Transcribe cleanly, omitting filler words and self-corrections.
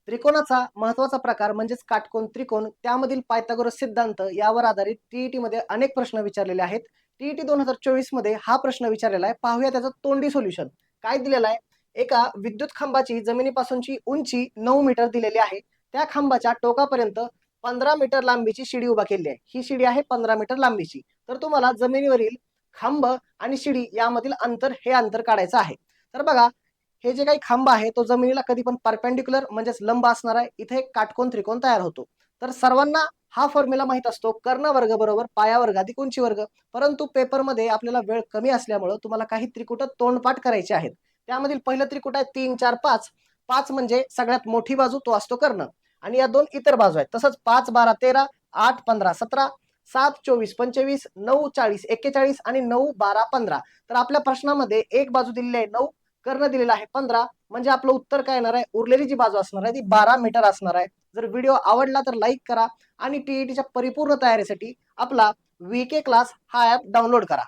त्रिकोणाचा महत्त्वाचा प्रकार म्हणजेच काटकोन त्रिकोण त्यामधील पायथागोरस सिद्धांत यावर आधारित टीईटी मध्ये अनेक प्रश्न विचारलेले आहेत. टीईटी 2024 मध्ये हा प्रश्न विचारलेला आहे. पाहूया त्याचं तोंडी सोल्युशन. काय दिलेलं आहे? एका विद्युत खांबाची जमिनीपासूनची उंची 9 मीटर दिलेली आहे. त्या खांबाच्या टोकापर्यंत 15 मीटर लांबीची शिडी उभा केली आहे. ही शिडी आहे 15 मीटर लांबीची. तर तुम्हाला जमिनीवरील खांब आणि शिडी यामधील अंतर हे अंतर काढायचं आहे. तर बघा, हे जे काही खांब आहे तो जमिनीला कधी पण परपेंडिक्युलर म्हणजेच लंब असणार आहे. इथे एक काटकोन त्रिकोण तयार होतो. तर सर्वांना हा फॉर्म्युला माहित असतो, कर्ण वर्ग बरोबर पाया वर्ग अधिक उंची वर्ग. परंतु पेपरमध्ये आपल्याला वेळ कमी असल्यामुळे तुम्हाला काही त्रिकुट तोंडपाठ करायचे आहेत. त्यामधील पहिलं त्रिकुट आहे 3 4 5. 5 म्हणजे सगळ्यात मोठी बाजू, तो असतो कर्ण. आणि या दोन इतर बाजू आहेत. तसंच 5 12 13, 8 15 17, 7 24 25, 9 40 41 आणि 9 12 15. तर आपल्या प्रश्नामध्ये एक बाजू दिलेली आहे 9, कर्ण दिलेला आहे 15. म्हणजे आपलं उत्तर काय येणार आहे? उरलेली जी बाजू असणार आहे ती 12 मीटर असणार आहे. जर व्हिडिओ आवडला तर लाईक करा आणि टीईटीच्या परिपूर्ण तयारीसाठी आपला VK क्लास हा ॲप डाउनलोड करा.